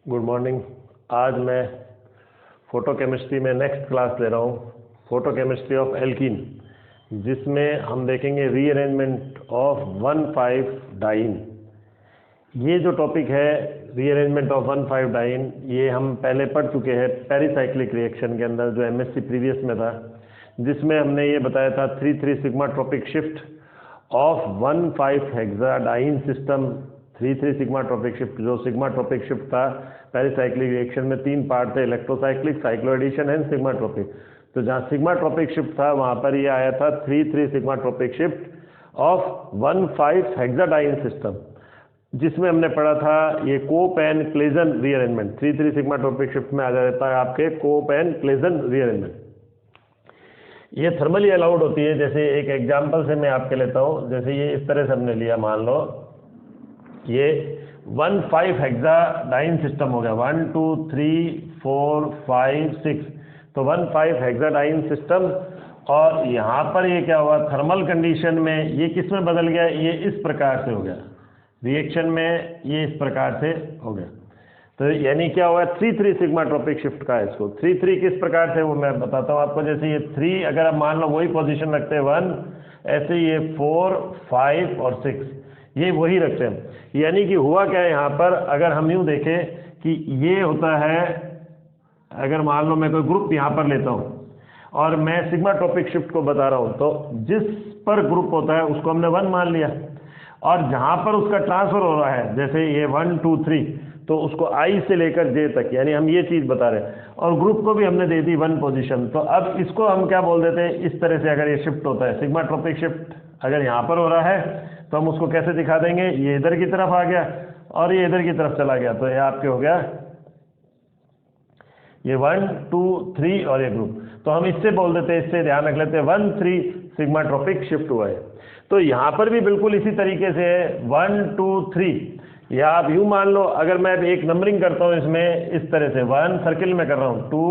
Good morning. आज मैं photochemistry में नेक्स्ट क्लास ले रहा हूँ, फोटोकेमिस्ट्री ऑफ एल्कीन, जिसमें हम देखेंगे रीअरेंजमेंट ऑफ 1,5 डाइन। ये जो टॉपिक है रीअरेंजमेंट ऑफ 1,5 डाइन, ये हम पहले पढ़ चुके हैं पेरिसाइक्लिक रिएक्शन के अंदर, जो एमएससी प्रीवियस में था, जिसमें हमने ये बताया था 3,3 sigmatropic shift of 1,5 hexadiene system. 3,3 sigmatropic shift, जो सिग्मा ट्रॉपिक शिफ्ट था पेरिसाइक्लिक रिएक्शन में 3 पार्ट थे, electrocyclic, cycloaddition and sigmatropic. तो जहाँ सिग्मा ट्रॉपिक शिफ्ट था वहाँ पर ये आया था 3,3 sigmatropic shift of 1,5 hexadiene system, जिसमें हमने पढ़ा था ये Cope and Claisen rearrangement. 3,3 sigmatropic shift में आ जाता है आपके कोप एंड क्लेजन रीअरेंजमेंट। ये थर्मली अलाउड होती है। जैसे एक एग्जांपल से मैं आपके लेता हूँ, जैसे ये इस तरह से हमने लिया, मान लो ये 1,5 हेक्साडाइन सिस्टम हो गया, 1 2 3 4 5 6, तो 1,5 हेक्साडाइन सिस्टम। और यहाँ पर ये क्या हुआ, थर्मल कंडीशन में ये किस में बदल गया, ये इस प्रकार से हो गया, रिएक्शन में ये इस प्रकार से हो गया। तो यानी क्या हुआ, 3,3 सिग्मा ट्रॉपिक शिफ्ट का है इसको। 3,3 किस प्रकार से, वो मैं बताता हूँ आपको। जैसे ये 3 अगर आप मान लो वही पोजीशन रखते हैं 1, ऐसे ये 4 5 और 6 ये वही रखते हैं। यानी कि हुआ क्या है यहाँ पर, अगर हम यूँ देखें कि ये होता है, अगर मान लो मैं कोई ग्रुप यहाँ पर लेता हूँ और मैं सिग्मा ट्रॉपिक शिफ्ट को बता रहा हूँ, तो जिस पर ग्रुप होता है उसको हमने 1 मान लिया, और जहाँ पर उसका ट्रांसफर हो रहा है, जैसे ये 1 2 3, तो उसको I से लेकर J तक, यानी हम ये चीज़ बता रहे हैं, और ग्रुप को भी हमने दे दी 1 पोजीशन। तो अब इसको हम क्या बोल देते हैं, इस तरह से अगर ये शिफ्ट होता है, सिग्मा ट्रॉपिक शिफ्ट अगर यहाँ पर हो रहा है, तो हम उसको कैसे दिखा देंगे, ये इधर की तरफ आ गया और ये इधर की तरफ चला गया, तो ये आपके हो गया ये 1 2 3 और ये ग्रुप। तो हम इससे बोल देते हैं, इससे ध्यान रख लेते हैं 1 3 सिग्मा ट्रॉपिक शिफ्ट हुआ है। तो यहाँ पर भी बिल्कुल इसी तरीके से है 1 2 3, या आप यूँ मान लो, अगर मैं एक नंबरिंग करता हूँ इसमें इस तरह से, 1 सर्किल में कर रहा हूँ, 2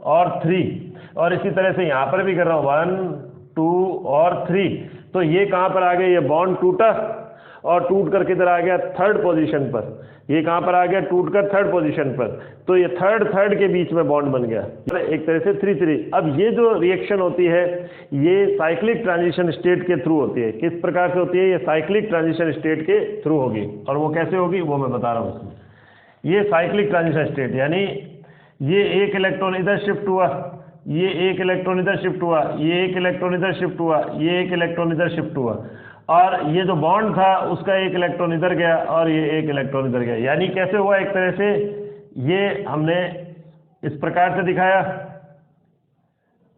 और 3, और इसी तरह से यहाँ पर भी कर रहा हूँ 1 2 और 3, तो ये कहाँ पर आ गया, ये बॉन्ड टूटा और टूट कर किधर आ गया, 3rd पोजीशन पर। ये कहाँ पर आ गया, टूट कर 3rd पोजीशन पर, तो ये थर्ड के बीच में बॉन्ड बन गया, एक तरह से 3-3। अब ये जो रिएक्शन होती है ये साइक्लिक ट्रांजिशन स्टेट के थ्रू होती है। किस प्रकार से होती है, ये साइक्लिक ट्रांजिशन स्टेट के थ्रू होगी, और वो कैसे होगी वो मैं बता रहा हूँ इसमें। ये साइक्लिक ट्रांजिशन स्टेट, यानी ये एक इलेक्ट्रॉन इधर शिफ्ट हुआ, ये एक इलेक्ट्रॉन इधर शिफ्ट हुआ, ये एक इलेक्ट्रॉन इधर शिफ्ट हुआ, ये एक इलेक्ट्रॉन इधर शिफ्ट हुआ, और ये जो बॉन्ड था उसका एक इलेक्ट्रॉन इधर गया और ये एक इलेक्ट्रॉन इधर गया। यानी कैसे हुआ, एक तरह से ये हमने इस प्रकार से दिखाया,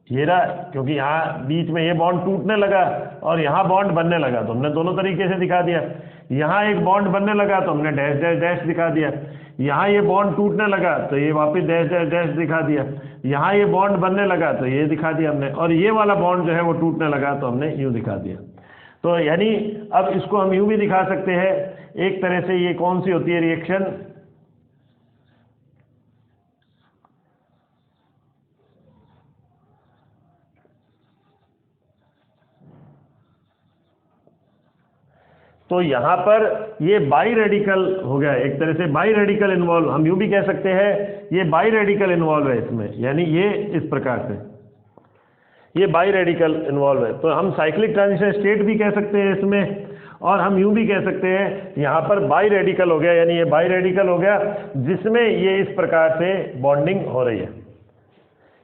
ये रहा, क्योंकि यहाँ बीच में ये बॉन्ड टूटने लगा और यहाँ बॉन्ड बनने लगा, तो हमने दोनों तरीके से दिखा दिया। यहाँ एक बॉन्ड बनने लगा तो हमने डैश डैश डैश दिखा दिया, यहाँ ये बॉन्ड टूटने लगा तो ये वापस डैश डैश डैश दिखा दिया, यहाँ ये बॉन्ड बनने लगा तो ये दिखा दिया हमने, और ये वाला बॉन्ड जो है वो टूटने लगा तो हमने यूँ दिखा दिया। तो यानी अब इसको हम यूँ भी दिखा सकते हैं, एक तरह से ये कौन सी होती है रिएक्शन, तो यहाँ पर ये बाई रेडिकल हो गया, एक तरह से बाई रेडिकल इन्वॉल्व, हम यूँ भी कह सकते हैं ये बाई रेडिकल इन्वॉल्व है इसमें, यानी ये इस प्रकार से ये बाई रेडिकल इन्वॉल्व है। तो हम साइक्लिक ट्रांजिशन स्टेट भी कह सकते हैं इसमें, और हम यूँ भी कह सकते हैं यहाँ पर बाई रेडिकल हो गया, यानी ये बाई रेडिकल हो गया जिसमें ये इस प्रकार से बॉन्डिंग हो रही है,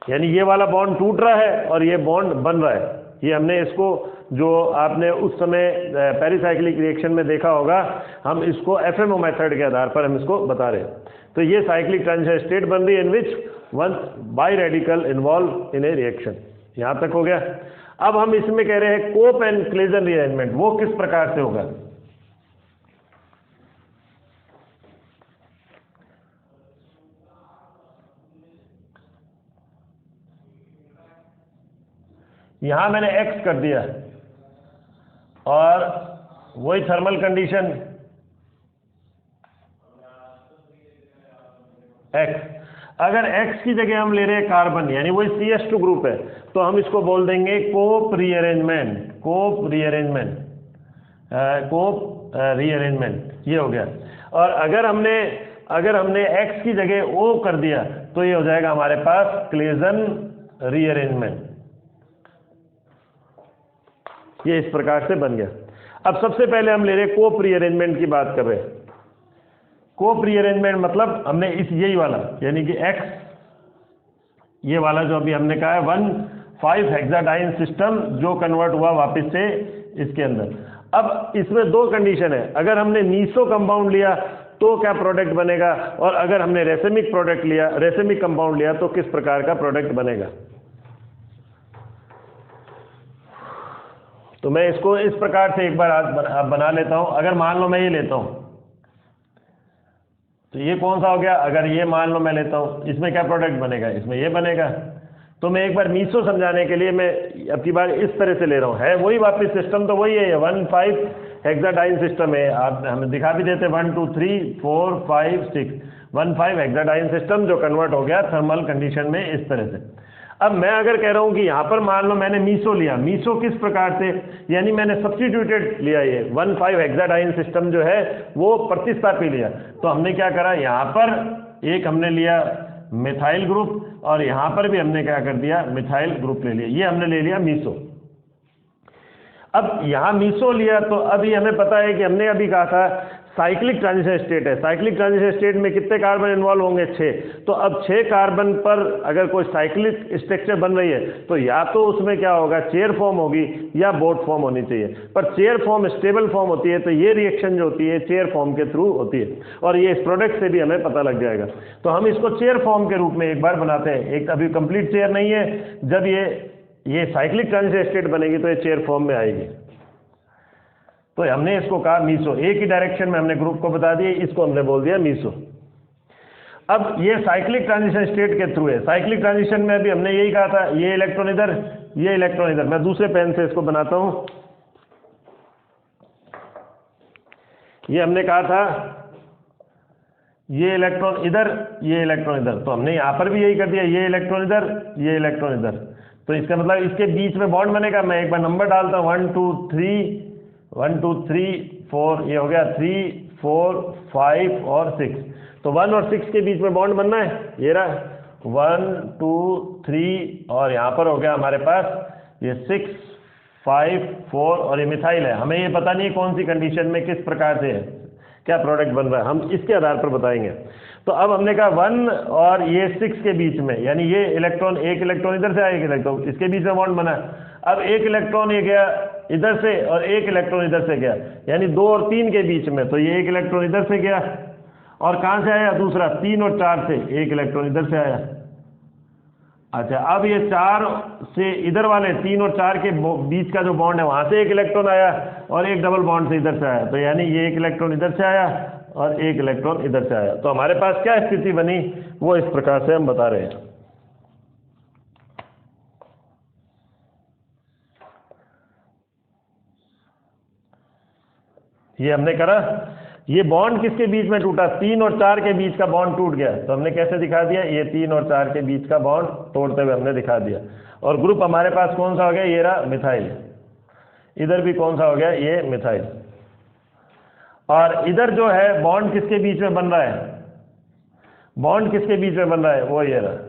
यानी ये वाला बॉन्ड टूट रहा है और ये बॉन्ड बन रहा है। ये हमने इसको, जो आपने उस समय पेरिसाइक्लिक रिएक्शन में देखा होगा, हम इसको FMO मेथड के आधार पर हम इसको बता रहे हैं। तो ये साइक्लिक ट्रांजिशन स्टेट बन रही है in which one by radical involve in a reaction. यहाँ तक हो गया। अब हम इसमें कह रहे हैं कोप एंड क्लेजन रीअरेंजमेंट, वो किस प्रकार से होगा। यहाँ मैंने X कर दिया और वही थर्मल कंडीशन X, अगर X की जगह हम ले रहे हैं कार्बन, यानी वही CH2 ग्रुप है, तो हम इसको बोल देंगे कोप रीअरेंजमेंट, कोप रीअरेंजमेंट, कोप रीअरेंजमेंट, ये हो गया। और अगर हमने अगर हमने x की जगह O कर दिया तो ये हो जाएगा हमारे पास क्लेजन रीअरेंजमेंट। ये इस प्रकार से बन गया। अब सबसे पहले हम ले रहे कोप रीअरेंजमेंट की बात कर रहे हैं। कोप रीअरेंजमेंट मतलब हमने इस यही वाला यानी कि x, ये वाला जो अभी हमने कहा है 1,5 हेक्साडाइन सिस्टम जो कन्वर्ट हुआ वापस से इसके अंदर। अब इसमें दो कंडीशन है, अगर हमने मीसो कंपाउंड लिया तो क्या प्रोडक्ट बनेगा, और अगर हमने रेसेमिक प्रोडक्ट लिया, रेसेमिक कंपाउंड लिया तो किस प्रकार का प्रोडक्ट बनेगा। तो मैं इसको इस प्रकार से एक बार आज बना लेता हूं। अगर मान लो मैं ये लेता हूं तो ये कौन सा हो गया, अगर ये मान लो मैं लेता हूं, इसमें क्या प्रोडक्ट बनेगा, इसमें ये बनेगा। तो मैं एक बार मीसो समझाने के लिए मैं अब की बार इस तरह से ले रहा हूं, है वही वापस सिस्टम तो वही है, 1,5 हेक्साडाइन सिस्टम है। आप हमें दिखा भी देते 1 2 3 4 5 6 1,5 हेक्साडाइन सिस्टम जो कन्वर्ट हो गया थर्मल कंडीशन में इस तरह से। अब मैं अगर कह रहा हूं कि यहां पर मान लो मैंने मीसो लिया, मीसो किस प्रकार से, यानी मैंने सब्स्टिट्यूटेड लिया, ये 1,5 हेक्साडाइन सिस्टम जो है वो प्रतिस्थापी लिया। तो हमने क्या करा, यहां पर एक हमने लिया मिथाइल ग्रुप और यहां पर भी हमने क्या कर दिया, मिथाइल ग्रुप ले लिया, ये हमने ले लिया मीसो। अब यहां मीसो लिया तो अभी हमें पता है कि हमने अभी कहा था साइक्लिक ट्रांजिशन स्टेट है, साइक्लिक ट्रांजिशन स्टेट में कितने कार्बन इन्वॉल्व होंगे, 6। तो अब 6 कार्बन पर अगर कोई साइक्लिक स्ट्रक्चर बन रही है तो या तो उसमें क्या होगा, चेयर फॉर्म होगी या बोट फॉर्म होनी चाहिए। पर चेयर फॉर्म स्टेबल फॉर्म होती है तो ये रिएक्शन जो होती है चेयर फॉर्म के थ्रू होती है, और ये इस प्रोडक्ट से भी हमें पता लग जाएगा। तो हम इसको चेयर फॉर्म के रूप में एक बार बनाते हैं। एक अभी कंप्लीट चेयर नहीं है, जब ये साइक्लिक ट्रांजिशन स्टेट बनेगी तो ये चेयर फॉर्म में आएगी। तो हमने इसको कहा मीसो, एक ही डायरेक्शन में हमने ग्रुप को बता दिया, इसको हमने बोल दिया मीसो। अब ये साइक्लिक ट्रांजिशन स्टेट के थ्रू है। साइक्लिक ट्रांजिशन में अभी हमने यही कहा था, ये इलेक्ट्रॉन इधर, ये इलेक्ट्रॉन इधर। मैं दूसरे पेन से इसको बनाता हूं। ये हमने कहा था ये इलेक्ट्रॉन इधर, ये इलेक्ट्रॉन इधर, तो हमने यहां पर भी यही कर दिया, ये इलेक्ट्रॉन इधर, ये इलेक्ट्रॉन इधर। तो इसका मतलब इसके बीच में बॉन्ड बनेगा। मैं एक बार नंबर डालता हूं, 1 2 3 1 2 3 4, ये हो गया 3 4 5 और 6। तो 1 और 6 के बीच में बॉन्ड बनना है, ये रहा 1 2 3, और यहाँ पर हो गया हमारे पास ये 6 5 4, और ये मिथाइल है। हमें ये पता नहीं कौन सी कंडीशन में किस प्रकार से है, क्या प्रोडक्ट बन रहा है, हम इसके आधार पर बताएंगे। तो अब हमने कहा 1 और ये 6 के बीच में, यानी ये इलेक्ट्रॉन, एक इलेक्ट्रॉन इधर से आया, एक इलेक्ट्रॉन इसके बीच में बॉन्ड बना। अब एक इलेक्ट्रॉन ये गया इधर से और एक इलेक्ट्रॉन इधर से गया, यानी 2 और 3 के बीच में। तो ये एक इलेक्ट्रॉन इधर से गया, और कहां से आया दूसरा, 3 और 4 से एक इलेक्ट्रॉन इधर से आया। अच्छा, अब ये 4 से इधर वाले 3 और 4 के बीच का जो बॉन्ड है, वहां से एक इलेक्ट्रॉन आया और एक डबल बॉन्ड से इधर से आया। तो यानी ये एक इलेक्ट्रॉन इधर से आया और एक इलेक्ट्रॉन इधर से आया। तो हमारे पास क्या स्थिति बनी, वो इस प्रकार से हम बता रहे हैं। ये हमने करा, ये बॉन्ड किसके बीच में टूटा, 3 और 4 के बीच का बॉन्ड टूट गया। तो हमने कैसे दिखा दिया, ये 3 और 4 के बीच का बॉन्ड तोड़ते हुए हमने दिखा दिया। और ग्रुप हमारे पास कौन सा हो गया, ये रहा मिथाइल। इधर भी कौन सा हो गया, ये मिथाइल। और इधर जो है बॉन्ड किसके बीच में बन रहा है, बॉन्ड किसके बीच में बन रहा है, वो ये रहा।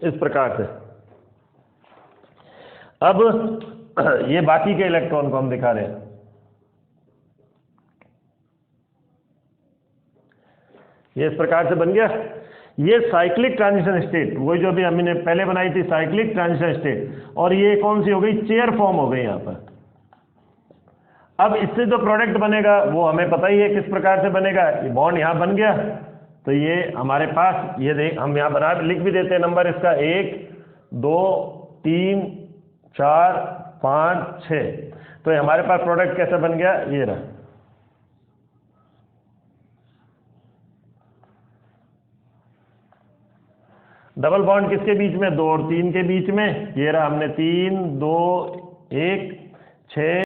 इस प्रकार से। अब ये बाकी के इलेक्ट्रॉन को हम दिखा रहे हैं। ये इस प्रकार से बन गया। ये साइक्लिक ट्रांजिशन स्टेट, वही जो अभी हमने पहले बनाई थी साइक्लिक ट्रांजिशन स्टेट, और ये कौन सी हो गई, चेयर फॉर्म हो गई यहां पर। अब इससे जो प्रोडक्ट बनेगा वो हमें पता ही है किस प्रकार से बनेगा। ये बॉन्ड यहां बन गया, तो ये हमारे पास, ये देख हम यहां बना लिख भी देते हैं नंबर इसका, 1 2 3 4 5 6। तो ये हमारे पास प्रोडक्ट कैसे बन गया, ये रहा। डबल बॉन्ड किसके बीच में, 2 और 3 के बीच में। ये रहा, हमने 3 2 1 6।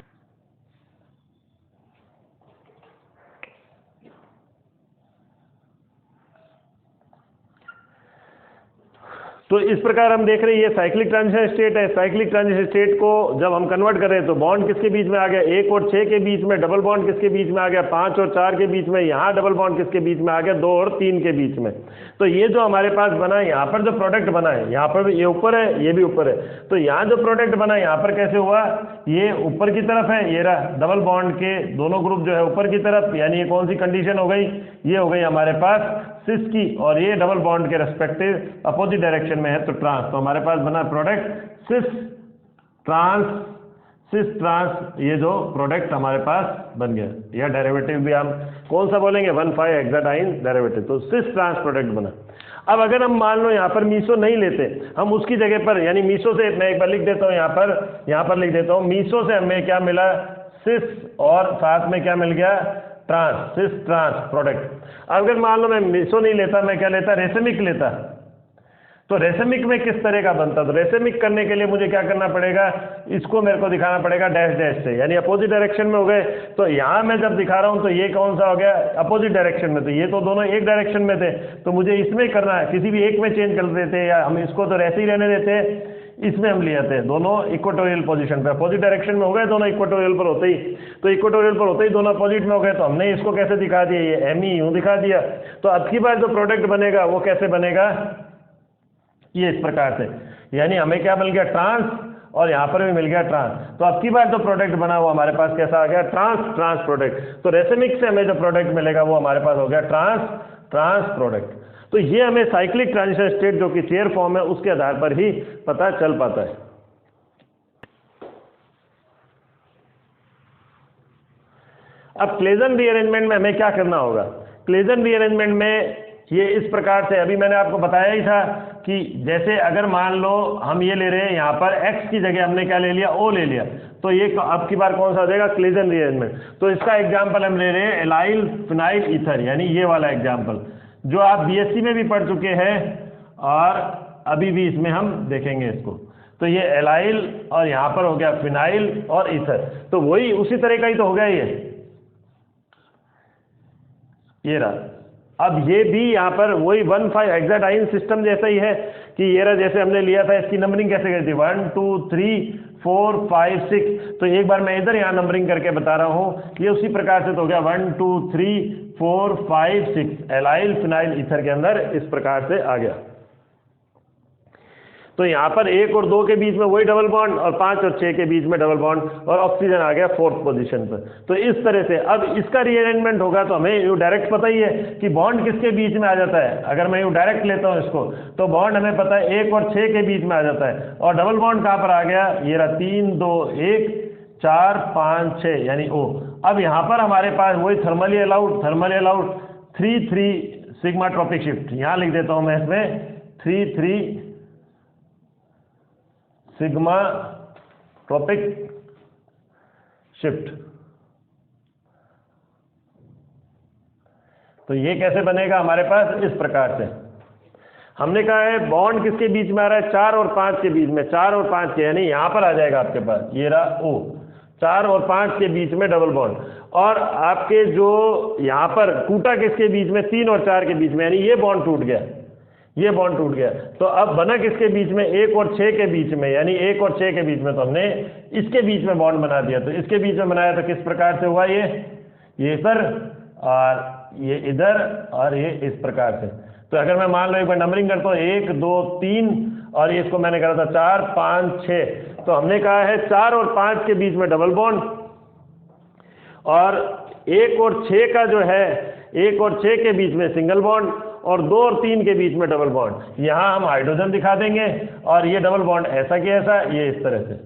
तो इस प्रकार हम देख रहे हैं ये साइक्लिक ट्रांजिशन स्टेट है। साइक्लिक ट्रांजिशन स्टेट को जब हम कन्वर्ट कर रहे हैं तो बॉन्ड किसके बीच में आ गया, 1 और 6 के बीच में, डबल बॉन्ड किसके बीच में आ गया, 5 और 4 के बीच में, यहाँ डबल बॉन्ड किसके बीच में आ गया, 2 और 3 के बीच में। तो ये जो हमारे पास बना है, यहाँ पर जो प्रोडक्ट बना है, यहाँ पर ये ऊपर है, ये भी ऊपर है, तो यहाँ जो प्रोडक्ट बना है यहाँ पर कैसे हुआ, ये ऊपर की तरफ है, ये रहा डबल बॉन्ड के दोनों ग्रुप जो है ऊपर की तरफ, यानी ये कौन सी कंडीशन हो गई, ये हो गई हमारे पास सिस की, और ये डबल बॉन्ड के रेस्पेक्टिव अपोजिट डायरेक्शन में है तो ट्रांस। तो हमारे पास बना प्रोडक्ट सिस ट्रांस, ये जो प्रोडक्ट हमारे पास बन गया, या डेरिवेटिव भी हम कौन सा बोलेंगे, 1,5 हेक्साडाइन डेरिवेटिव, तो सिस ट्रांस प्रोडक्ट बना। अब अगर हम मान लो यहाँ पर मीसो नहीं लेते, हम उसकी जगह पर, यानी मीसो से मैं एक बार लिख देता हूँ, यहाँ पर लिख देता हूँ, मीसो से हमें क्या मिला, सिस, और साथ में क्या मिल गया, ट्रांस, सिस ट्रांस प्रोडक्ट। अगर मान लो मैं मीसो नहीं लेता, मैं क्या लेता, रेसेमिक लेता, तो रेसेमिक में किस तरह का बनता, तो रेसेमिक करने के लिए मुझे क्या करना पड़ेगा, इसको मेरे को दिखाना पड़ेगा डैश डैश से, यानी अपोजिट डायरेक्शन में हो गए। तो यहाँ मैं जब दिखा रहा हूँ तो ये कौन सा हो गया, अपोजिट डायरेक्शन में, तो ये तो दोनों एक डायरेक्शन में थे, तो मुझे इसमें करना है, किसी भी एक में चेंज कर देते, या हम इसको तो ऐसे ही रहने देते, इसमें हम ले आते हैं दोनों इक्वेटोरियल पोजीशन पे, अपोजिट डायरेक्शन में हो गए दोनों इक्वेटोरियल पर होते ही, तो इक्वेटोरियल पर होते ही दोनों अपोजिट में हो गए, तो हमने इसको कैसे दिखा दिया, ये एम यूँ दिखा दिया। तो अब की बार जो प्रोडक्ट बनेगा वो कैसे बनेगा, ये इस प्रकार से, यानी हमें क्या मिल गया, ट्रांस, और यहाँ पर भी मिल गया ट्रांस। तो अब की बार जो प्रोडक्ट बना वो हमारे पास कैसा आ गया, ट्रांस प्रोडक्ट। तो रेसेमिक से हमें जो प्रोडक्ट मिलेगा वो हमारे पास हो गया ट्रांस प्रोडक्ट। तो ये हमें साइक्लिक ट्रांजिशन स्टेट जो कि चेयर फॉर्म है उसके आधार पर ही पता चल पाता है। अब क्लेजन रीअरेंजमेंट में हमें क्या करना होगा, क्लेजन रीअरेंजमेंट में ये इस प्रकार से, अभी मैंने आपको बताया ही था कि जैसे अगर मान लो हम ये ले रहे हैं, यहाँ पर x की जगह हमने क्या ले लिया, O ले लिया, तो ये अब की बार कौन सा हो जाएगा, क्लेजन रीअरेंजमेंट। तो इसका एग्जाम्पल हम ले रहे हैं एलाइल फिनाइल ईथर, यानी ये वाला एग्जाम्पल जो आप बीएससी में भी पढ़ चुके हैं और अभी भी इसमें हम देखेंगे इसको। तो ये एलाइल और यहाँ पर हो गया फिनाइल और ईथर, तो वही उसी तरह का ही तो हो गया ये रहा। अब ये भी यहाँ पर वही 1,5 हेक्साडाइन सिस्टम जैसा ही है कि ये रहा, जैसे हमने लिया था, इसकी नंबरिंग कैसे गई थी, 1 2 3 4 5 6। तो एक बार मैं इधर यहाँ नंबरिंग करके बता रहा हूँ, ये उसी प्रकार से तो हो गया 1 2 3 4 5 6, एलाइल फिनाइल ईथर के अंदर इस प्रकार से आ गया। तो यहाँ पर 1 और 2 के बीच में वही डबल बॉन्ड, और 5 और 6 के बीच में डबल बॉन्ड, और ऑक्सीजन आ गया 4th पोजीशन पर। तो इस तरह से अब इसका रीअरेंजमेंट होगा तो हमें यूँ डायरेक्ट पता ही है कि बॉन्ड किसके बीच में आ जाता है। अगर मैं यूँ डायरेक्ट लेता हूँ इसको, तो बॉन्ड हमें पता है 1 और 6 के बीच में आ जाता है, और डबल बॉन्ड कहाँ पर आ गया, ये रहा 3 2 1 4 5 6, यानी O। अब यहाँ पर हमारे पास वही thermally allowed 3 3 sigmatropic shift, यहाँ लिख देता हूँ मैं इसमें 3 3 सिग्मा ट्रॉपिक शिफ्ट। तो ये कैसे बनेगा हमारे पास, इस प्रकार से हमने कहा है बॉन्ड किसके बीच में आ रहा है, 4 और 5 के बीच में, 4 और 5 के, यानी यहाँ पर आ जाएगा आपके पास, ये रहा O, 4 और 5 के बीच में डबल बॉन्ड, और आपके जो यहाँ पर टूटा किसके बीच में, 3 और 4 के बीच में, यानी ये बॉन्ड टूट गया, ये बॉन्ड टूट गया। तो अब बना किसके बीच में, 1 और 6 के बीच में, यानी 1 और 6 के बीच में, तो हमने इसके बीच में बॉन्ड बना दिया। तो इसके बीच में बनाया तो किस प्रकार से हुआ, ये इधर और ये इधर और ये इस प्रकार से। तो अगर मैं मान लो एक बार नंबरिंग करता हूँ 1 2 3, और ये इसको मैंने करा था 4 5 6, तो हमने कहा है 4 और 5 के बीच में डबल बॉन्ड, और 1 और 6 का जो है 1 और 6 के बीच में सिंगल बॉन्ड, और 2 और 3 के बीच में डबल बॉन्ड। यहाँ हम हाइड्रोजन दिखा देंगे, और ये डबल बॉन्ड ऐसा कि ऐसा, ये इस तरह से।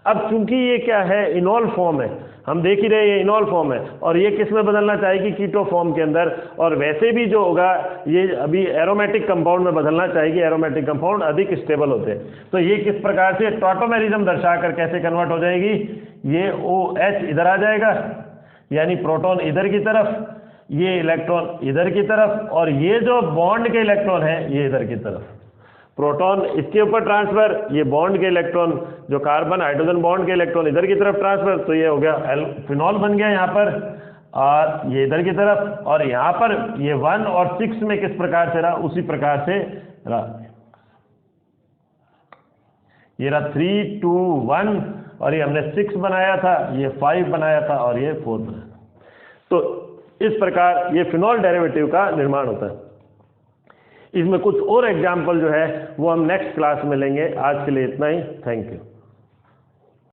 अब चूंकि ये क्या है, इनॉल फॉर्म है, हम देख ही रहे ये इनॉल फॉर्म है, और ये किस में बदलना चाहेगी, कीटो फॉर्म के अंदर, और वैसे भी जो होगा ये अभी एरोमेटिक कंपाउंड में बदलना चाहेगी, एरोमेटिक कंपाउंड अधिक स्टेबल होते हैं। तो ये किस प्रकार से टॉटोमेरिज्म दर्शाकर कैसे कन्वर्ट हो जाएगी, ये OH इधर आ जाएगा, यानी प्रोटॉन इधर की तरफ, ये इलेक्ट्रॉन इधर की तरफ, और ये जो बॉन्ड के इलेक्ट्रॉन है ये इधर की तरफ, प्रोटॉन इसके ऊपर ट्रांसफर, ये बॉन्ड के इलेक्ट्रॉन जो कार्बन हाइड्रोजन बॉन्ड के इलेक्ट्रॉन इधर की तरफ ट्रांसफर, तो ये हो गया फिनॉल बन गया यहाँ पर, और ये इधर की तरफ, और यहाँ पर ये 1 और 6 में किस प्रकार से रहा, उसी प्रकार से रहा। ये रहा 3 2 1 और ये हमने 6 बनाया था, ये 5 बनाया था और ये 4 बनाया था। तो इस प्रकार ये फिनोल डेरिवेटिव का निर्माण होता है। इसमें कुछ और एग्जाम्पल जो है वो हम नेक्स्ट क्लास में लेंगे। आज के लिए इतना ही। Thank you.